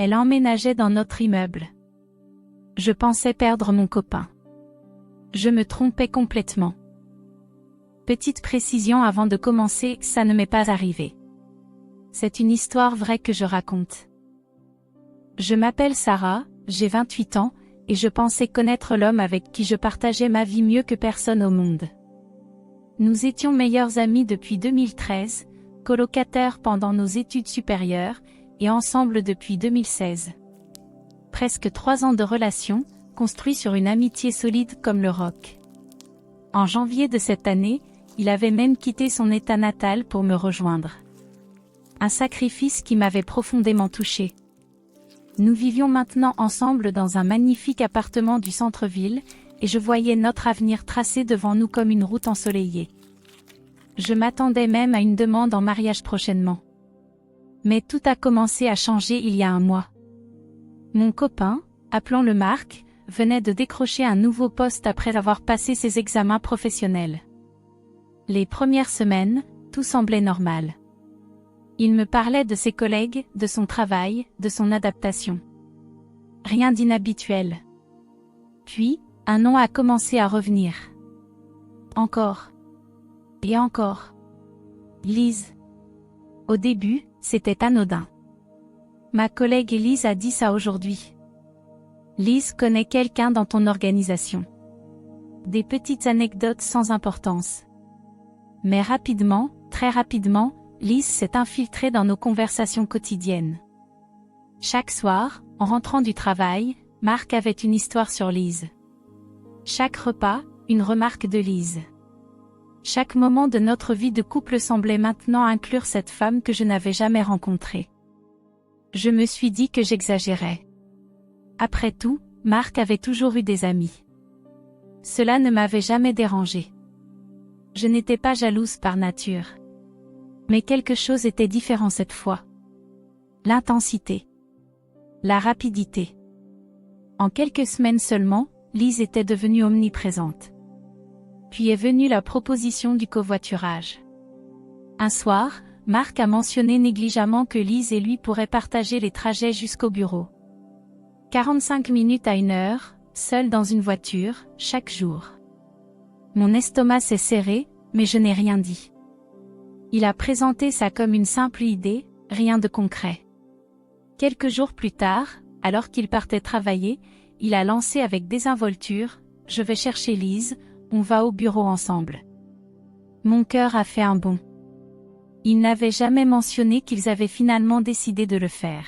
Elle emménageait dans notre immeuble. Je pensais perdre mon copain. Je me trompais complètement. Petite précision avant de commencer, ça ne m'est pas arrivé. C'est une histoire vraie que je raconte. Je m'appelle Sarah, j'ai 28 ans, et je pensais connaître l'homme avec qui je partageais ma vie mieux que personne au monde. Nous étions meilleurs amis depuis 2013, colocataires pendant nos études supérieures, et ensemble depuis 2016. Presque 3 ans de relation, construits sur une amitié solide comme le roc. En janvier de cette année, il avait même quitté son état natal pour me rejoindre. Un sacrifice qui m'avait profondément touchée. Nous vivions maintenant ensemble dans un magnifique appartement du centre-ville, et je voyais notre avenir tracé devant nous comme une route ensoleillée. Je m'attendais même à une demande en mariage prochainement. Mais tout a commencé à changer il y a un mois. Mon copain, appelons-le Marc, venait de décrocher un nouveau poste après avoir passé ses examens professionnels. Les premières semaines, tout semblait normal. Il me parlait de ses collègues, de son travail, de son adaptation. Rien d'inhabituel. Puis, un nom a commencé à revenir. Encore. Et encore. Lise. Au début, c'était anodin. Ma collègue Elise a dit ça aujourd'hui. Lise connaît quelqu'un dans ton organisation. Des petites anecdotes sans importance. Mais rapidement, très rapidement, Lise s'est infiltrée dans nos conversations quotidiennes. Chaque soir, en rentrant du travail, Marc avait une histoire sur Lise. Chaque repas, une remarque de Lise. Chaque moment de notre vie de couple semblait maintenant inclure cette femme que je n'avais jamais rencontrée. Je me suis dit que j'exagérais. Après tout, Marc avait toujours eu des amis. Cela ne m'avait jamais dérangée. Je n'étais pas jalouse par nature. Mais quelque chose était différent cette fois. L'intensité. La rapidité. En quelques semaines seulement, Lise était devenue omniprésente. Puis est venue la proposition du covoiturage. Un soir, Marc a mentionné négligemment que Lise et lui pourraient partager les trajets jusqu'au bureau. 45 minutes à 1 heure, seul dans une voiture, chaque jour. Mon estomac s'est serré, mais je n'ai rien dit. Il a présenté ça comme une simple idée, rien de concret. Quelques jours plus tard, alors qu'il partait travailler, il a lancé avec désinvolture « Je vais chercher Lise, on va au bureau ensemble ». Mon cœur a fait un bond. Il n'avait jamais mentionné qu'ils avaient finalement décidé de le faire.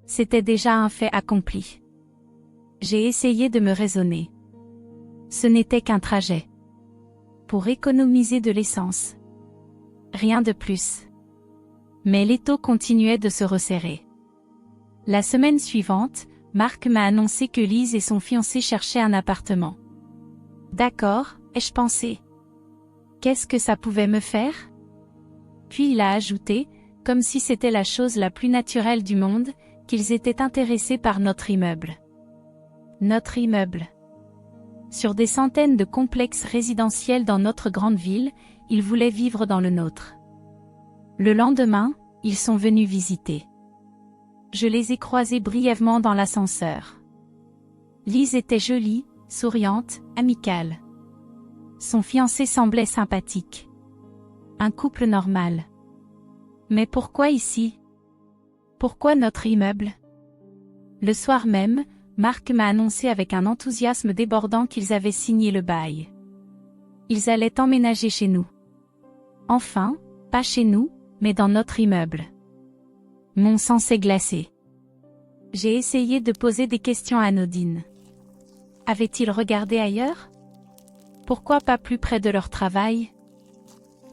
C'était déjà un fait accompli. J'ai essayé de me raisonner. Ce n'était qu'un trajet. Pour économiser de l'essence. Rien de plus. Mais l'étau continuait de se resserrer. La semaine suivante, Marc m'a annoncé que Lise et son fiancé cherchaient un appartement. D'accord, ai-je pensé. Qu'est-ce que ça pouvait me faire? Puis il a ajouté, comme si c'était la chose la plus naturelle du monde, qu'ils étaient intéressés par notre immeuble. Notre immeuble. Sur des centaines de complexes résidentiels dans notre grande ville, ils voulaient vivre dans le nôtre. Le lendemain, ils sont venus visiter. Je les ai croisés brièvement dans l'ascenseur. Lise était jolie, souriante, amicale. Son fiancé semblait sympathique. Un couple normal. Mais pourquoi ici? Pourquoi notre immeuble? Le soir même, Marc m'a annoncé avec un enthousiasme débordant qu'ils avaient signé le bail. Ils allaient emménager chez nous. Enfin, pas chez nous, mais dans notre immeuble. Mon sang s'est glacé. J'ai essayé de poser des questions anodines. Avaient-ils regardé ailleurs? Pourquoi pas plus près de leur travail?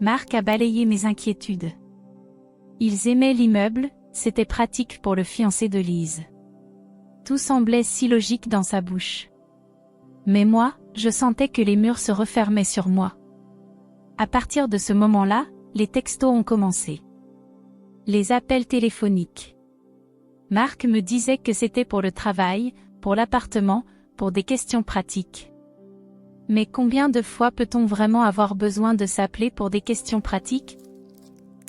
Marc a balayé mes inquiétudes. Ils aimaient l'immeuble, c'était pratique pour le fiancé de Lise. Tout semblait si logique dans sa bouche. Mais moi, je sentais que les murs se refermaient sur moi. À partir de ce moment-là, les textos ont commencé. Les appels téléphoniques. Marc me disait que c'était pour le travail, pour l'appartement, pour des questions pratiques. Mais combien de fois peut-on vraiment avoir besoin de s'appeler pour des questions pratiques?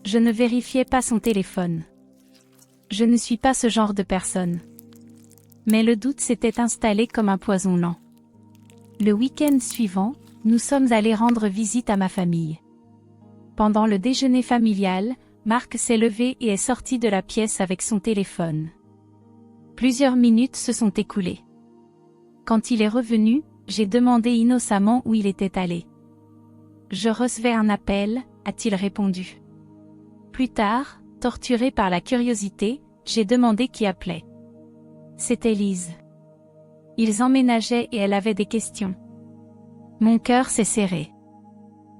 Je ne vérifiais pas son téléphone. Je ne suis pas ce genre de personne. Mais le doute s'était installé comme un poison lent. Le week-end suivant, nous sommes allés rendre visite à ma famille. Pendant le déjeuner familial, Marc s'est levé et est sorti de la pièce avec son téléphone. Plusieurs minutes se sont écoulées. Quand il est revenu, j'ai demandé innocemment où il était allé. « Je recevais un appel », a-t-il répondu. Plus tard, torturé par la curiosité, j'ai demandé qui appelait. C'était Lise. Ils emménageaient et elle avait des questions. Mon cœur s'est serré.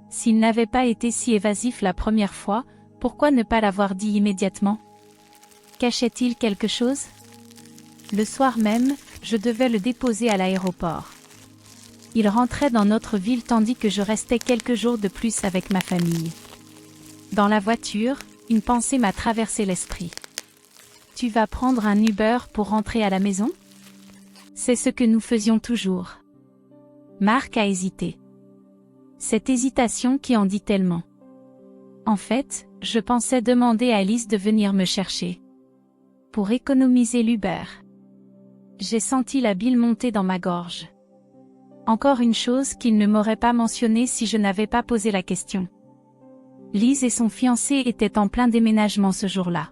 S'il n'avait pas été si évasif la première fois, pourquoi ne pas l'avoir dit immédiatement? Cachait-il quelque chose? Le soir même, je devais le déposer à l'aéroport. Il rentrait dans notre ville tandis que je restais quelques jours de plus avec ma famille. Dans la voiture, une pensée m'a traversé l'esprit. Tu vas prendre un Uber pour rentrer à la maison? C'est ce que nous faisions toujours. Marc a hésité. Cette hésitation qui en dit tellement. En fait, je pensais demander à Alice de venir me chercher. Pour économiser l'Uber. J'ai senti la bile monter dans ma gorge. Encore une chose qu'il ne m'aurait pas mentionnée si je n'avais pas posé la question. Lise et son fiancé étaient en plein déménagement ce jour-là.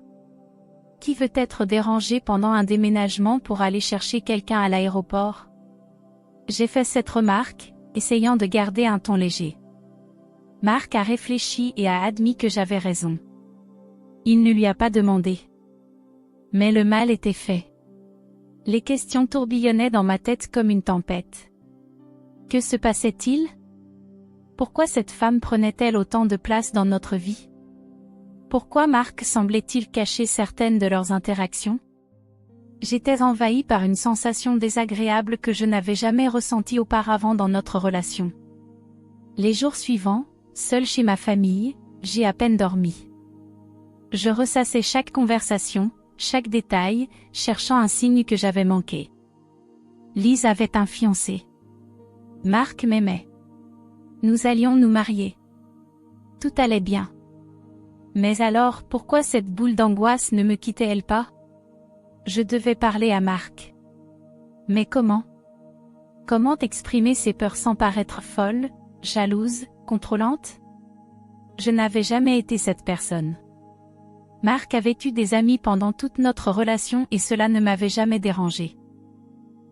Qui veut être dérangé pendant un déménagement pour aller chercher quelqu'un à l'aéroport? J'ai fait cette remarque, essayant de garder un ton léger. Marc a réfléchi et a admis que j'avais raison. Il ne lui a pas demandé. Mais le mal était fait. Les questions tourbillonnaient dans ma tête comme une tempête. Que se passait-il? Pourquoi cette femme prenait-elle autant de place dans notre vie? Pourquoi Marc semblait-il cacher certaines de leurs interactions? J'étais envahie par une sensation désagréable que je n'avais jamais ressentie auparavant dans notre relation. Les jours suivants, seule chez ma famille, j'ai à peine dormi. Je ressassais chaque conversation, chaque détail, cherchant un signe que j'avais manqué. Lise avait un fiancé. Marc m'aimait. Nous allions nous marier. Tout allait bien. Mais alors, pourquoi cette boule d'angoisse ne me quittait-elle pas? Je devais parler à Marc. Mais comment? Comment exprimer ses peurs sans paraître folle, jalouse, contrôlante? Je n'avais jamais été cette personne. Marc avait eu des amis pendant toute notre relation et cela ne m'avait jamais dérangé.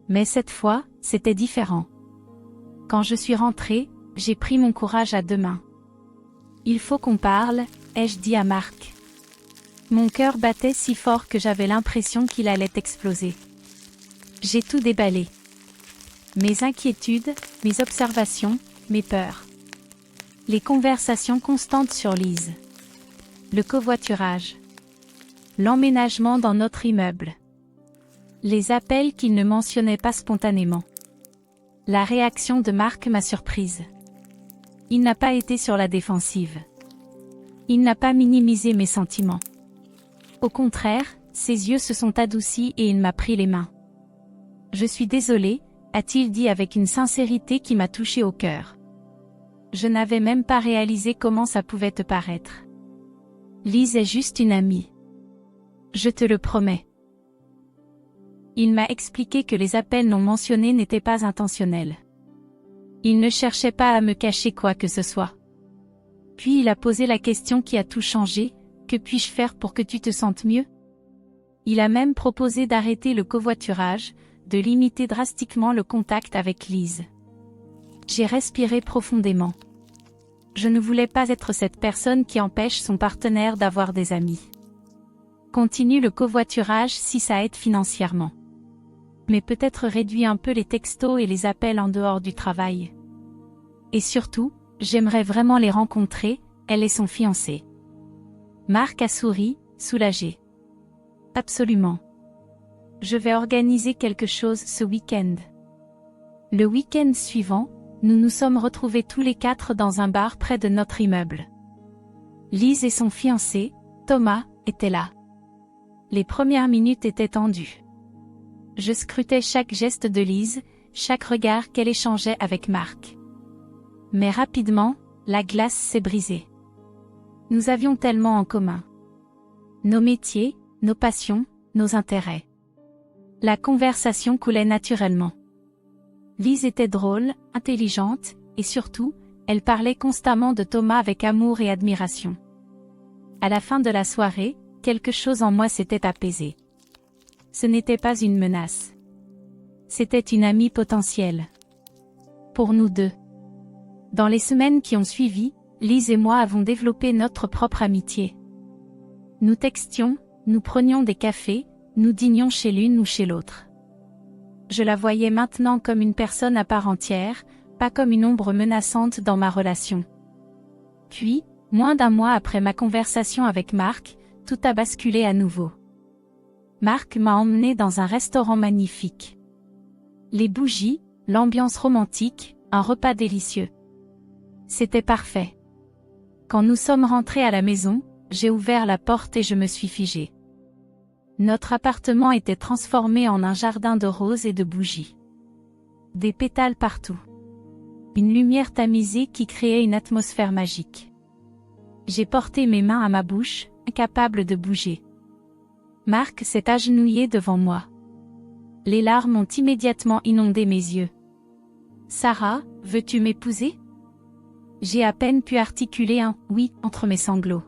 Mais cette fois, c'était différent. Quand je suis rentrée, j'ai pris mon courage à deux mains. Il faut qu'on parle, ai-je dit à Marc. Mon cœur battait si fort que j'avais l'impression qu'il allait exploser. J'ai tout déballé. Mes inquiétudes, mes observations, mes peurs. Les conversations constantes sur Lise. Le covoiturage. L'emménagement dans notre immeuble. Les appels qu'il ne mentionnait pas spontanément. La réaction de Marc m'a surprise. Il n'a pas été sur la défensive. Il n'a pas minimisé mes sentiments. Au contraire, ses yeux se sont adoucis et il m'a pris les mains. « Je suis désolé », a-t-il dit avec une sincérité qui m'a touché au cœur. Je n'avais même pas réalisé comment ça pouvait te paraître. Lise est juste une amie. Je te le promets. Il m'a expliqué que les appels non mentionnés n'étaient pas intentionnels. Il ne cherchait pas à me cacher quoi que ce soit. Puis il a posé la question qui a tout changé, que puis-je faire pour que tu te sentes mieux? Il a même proposé d'arrêter le covoiturage, de limiter drastiquement le contact avec Lise. J'ai respiré profondément. Je ne voulais pas être cette personne qui empêche son partenaire d'avoir des amis. Continue le covoiturage si ça aide financièrement. Mais peut-être réduis un peu les textos et les appels en dehors du travail. Et surtout, j'aimerais vraiment les rencontrer, elle et son fiancé. Marc a souri, soulagé. Absolument. Je vais organiser quelque chose ce week-end. Le week-end suivant, nous nous sommes retrouvés tous les quatre dans un bar près de notre immeuble. Lise et son fiancé, Thomas, étaient là. Les premières minutes étaient tendues. Je scrutais chaque geste de Lise, chaque regard qu'elle échangeait avec Marc. Mais rapidement, la glace s'est brisée. Nous avions tellement en commun. Nos métiers, nos passions, nos intérêts. La conversation coulait naturellement. Lise était drôle, intelligente, et surtout, elle parlait constamment de Thomas avec amour et admiration. À la fin de la soirée, quelque chose en moi s'était apaisé. Ce n'était pas une menace. C'était une amie potentielle. Pour nous deux. Dans les semaines qui ont suivi, Lise et moi avons développé notre propre amitié. Nous textions, nous prenions des cafés, nous dînions chez l'une ou chez l'autre. Je la voyais maintenant comme une personne à part entière, pas comme une ombre menaçante dans ma relation. Puis, moins d'un mois après ma conversation avec Marc, tout a basculé à nouveau. Marc m'a emmené dans un restaurant magnifique. Les bougies, l'ambiance romantique, un repas délicieux. C'était parfait. Quand nous sommes rentrés à la maison, j'ai ouvert la porte et je me suis figée. Notre appartement était transformé en un jardin de roses et de bougies. Des pétales partout. Une lumière tamisée qui créait une atmosphère magique. J'ai porté mes mains à ma bouche, incapable de bouger. Marc s'est agenouillé devant moi. Les larmes ont immédiatement inondé mes yeux. « Sarah, veux-tu m'épouser ?» J'ai à peine pu articuler un « oui » entre mes sanglots.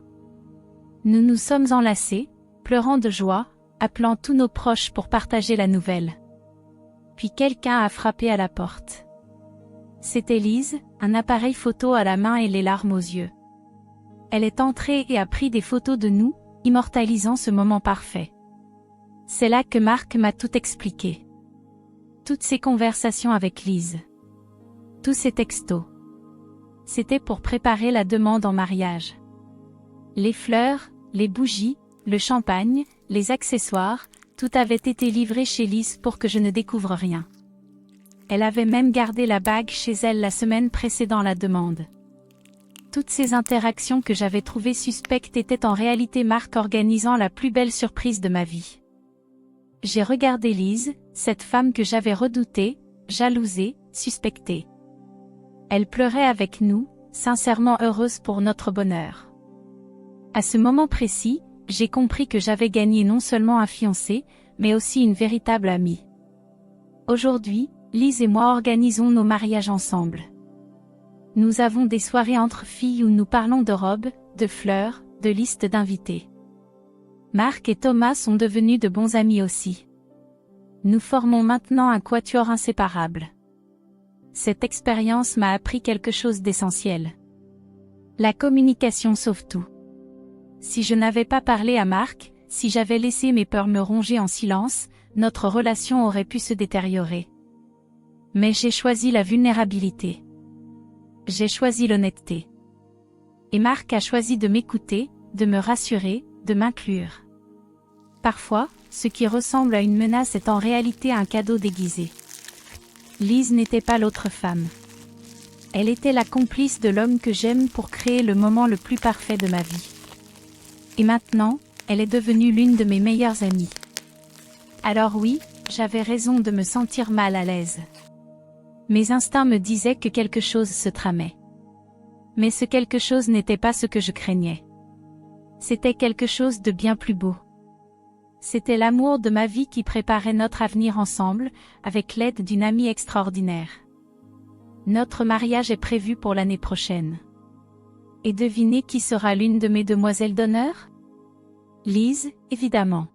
Nous nous sommes enlacés, pleurant de joie, appelant tous nos proches pour partager la nouvelle. Puis quelqu'un a frappé à la porte. C'était Lise, un appareil photo à la main et les larmes aux yeux. Elle est entrée et a pris des photos de nous, immortalisant ce moment parfait. C'est là que Marc m'a tout expliqué. Toutes ces conversations avec Lise. Tous ces textos. C'était pour préparer la demande en mariage. Les fleurs, les bougies, le champagne, les accessoires, tout avait été livré chez Lise pour que je ne découvre rien. Elle avait même gardé la bague chez elle la semaine précédant la demande. Toutes ces interactions que j'avais trouvées suspectes étaient en réalité Marc organisant la plus belle surprise de ma vie. J'ai regardé Lise, cette femme que j'avais redoutée, jalousée, suspectée. Elle pleurait avec nous, sincèrement heureuse pour notre bonheur. À ce moment précis, j'ai compris que j'avais gagné non seulement un fiancé, mais aussi une véritable amie. Aujourd'hui, Lise et moi organisons nos mariages ensemble. Nous avons des soirées entre filles où nous parlons de robes, de fleurs, de listes d'invités. Marc et Thomas sont devenus de bons amis aussi. Nous formons maintenant un quatuor inséparable. Cette expérience m'a appris quelque chose d'essentiel. La communication sauve tout. Si je n'avais pas parlé à Marc, si j'avais laissé mes peurs me ronger en silence, notre relation aurait pu se détériorer. Mais j'ai choisi la vulnérabilité. J'ai choisi l'honnêteté. Et Marc a choisi de m'écouter, de me rassurer, de m'inclure. Parfois, ce qui ressemble à une menace est en réalité un cadeau déguisé. Lise n'était pas l'autre femme. Elle était la complice de l'homme que j'aime pour créer le moment le plus parfait de ma vie. Et maintenant, elle est devenue l'une de mes meilleures amies. Alors oui, j'avais raison de me sentir mal à l'aise. Mes instincts me disaient que quelque chose se tramait. Mais ce quelque chose n'était pas ce que je craignais. C'était quelque chose de bien plus beau. C'était l'amour de ma vie qui préparait notre avenir ensemble, avec l'aide d'une amie extraordinaire. Notre mariage est prévu pour l'année prochaine. Et devinez qui sera l'une de mes demoiselles d'honneur? Lise, évidemment.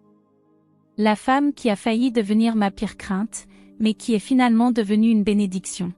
La femme qui a failli devenir ma pire crainte, mais qui est finalement devenue une bénédiction.